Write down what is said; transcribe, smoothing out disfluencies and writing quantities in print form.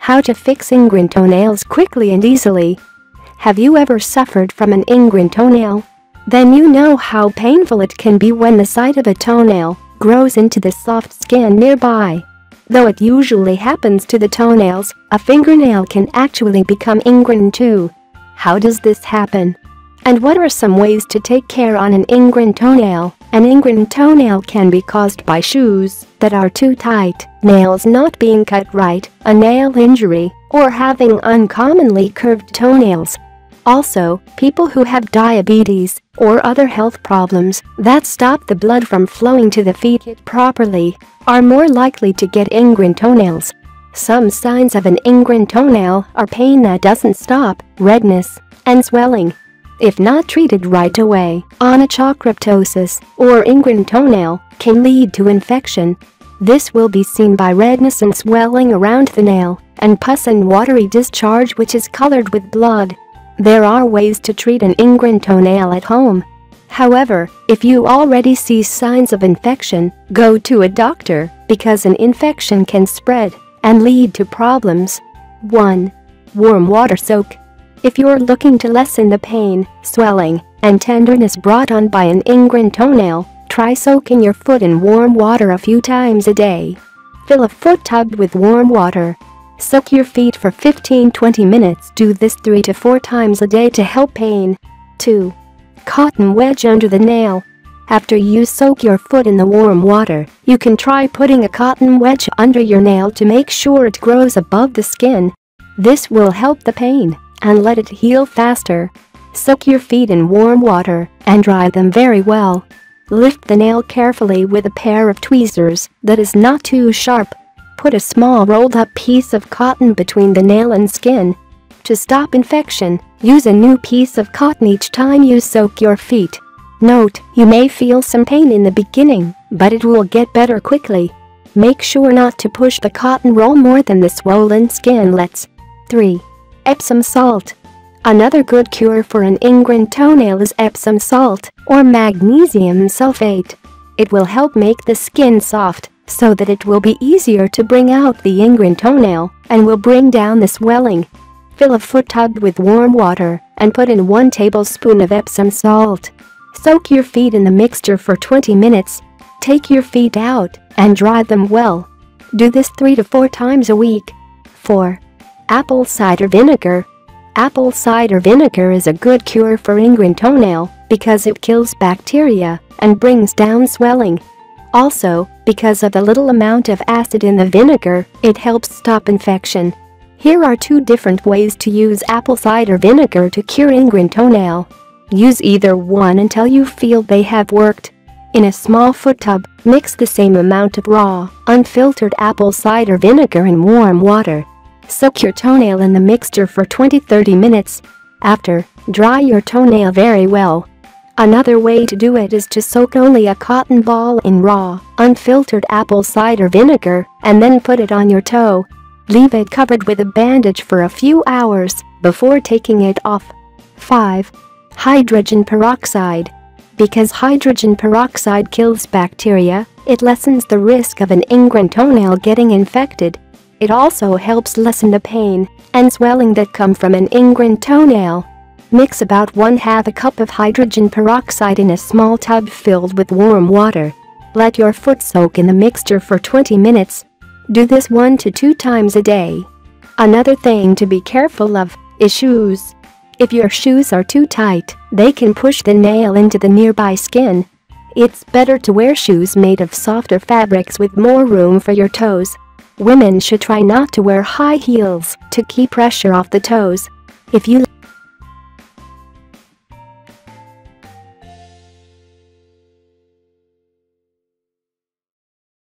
How to fix ingrown toenails quickly and easily. Have you ever suffered from an ingrown toenail? Then you know how painful it can be when the side of a toenail grows into the soft skin nearby. Though it usually happens to the toenails, a fingernail can actually become ingrown too. How does this happen? And what are some ways to take care on an ingrown toenail? An ingrown toenail can be caused by shoes that are too tight, nails not being cut right, a nail injury, or having uncommonly curved toenails. Also, people who have diabetes or other health problems that stop the blood from flowing to the feet properly are more likely to get ingrown toenails. Some signs of an ingrown toenail are pain that doesn't stop, redness, and swelling. If not treated right away, onychocryptosis or ingrown toenail can lead to infection. This will be seen by redness and swelling around the nail, and pus and watery discharge which is colored with blood. There are ways to treat an ingrown toenail at home. However, if you already see signs of infection, go to a doctor because an infection can spread and lead to problems. 1. Warm water soak. If you're looking to lessen the pain, swelling, and tenderness brought on by an ingrown toenail, try soaking your foot in warm water a few times a day. Fill a foot tub with warm water. Soak your feet for 15-20 minutes. Do this 3 to 4 times a day to help pain. 2. Cotton wedge under the nail. After you soak your foot in the warm water, you can try putting a cotton wedge under your nail to make sure it grows above the skin. This will help the pain and let it heal faster. Soak your feet in warm water and dry them very well. Lift the nail carefully with a pair of tweezers that is not too sharp. Put a small rolled-up piece of cotton between the nail and skin. To stop infection, use a new piece of cotton each time you soak your feet. Note, you may feel some pain in the beginning, but it will get better quickly. Make sure not to push the cotton roll more than the swollen skin lets. 3. Epsom salt. Another good cure for an ingrown toenail is Epsom salt, or magnesium sulfate. It will help make the skin soft, so that it will be easier to bring out the ingrown toenail and will bring down the swelling. Fill a foot tub with warm water and put in 1 tablespoon of Epsom salt. Soak your feet in the mixture for 20 minutes. Take your feet out and dry them well. Do this 3 to 4 times a week. 4. Apple cider vinegar. Apple cider vinegar is a good cure for ingrown toenail because it kills bacteria and brings down swelling. Also, because of the little amount of acid in the vinegar, it helps stop infection. Here are 2 different ways to use apple cider vinegar to cure ingrown toenail. Use either one until you feel they have worked. In a small foot tub, mix the same amount of raw, unfiltered apple cider vinegar in warm water. Soak your toenail in the mixture for 20-30 minutes. After, dry your toenail very well. Another way to do it is to soak only a cotton ball in raw, unfiltered apple cider vinegar and then put it on your toe. Leave it covered with a bandage for a few hours before taking it off. 5. Hydrogen peroxide. Because hydrogen peroxide kills bacteria, it lessens the risk of an ingrown toenail getting infected. It also helps lessen the pain and swelling that come from an ingrown toenail. Mix about 1/2 cup of hydrogen peroxide in a small tub filled with warm water. Let your foot soak in the mixture for 20 minutes. Do this 1 to 2 times a day. Another thing to be careful of is shoes. If your shoes are too tight, they can push the nail into the nearby skin. It's better to wear shoes made of softer fabrics with more room for your toes. Women should try not to wear high heels to keep pressure off the toes. If you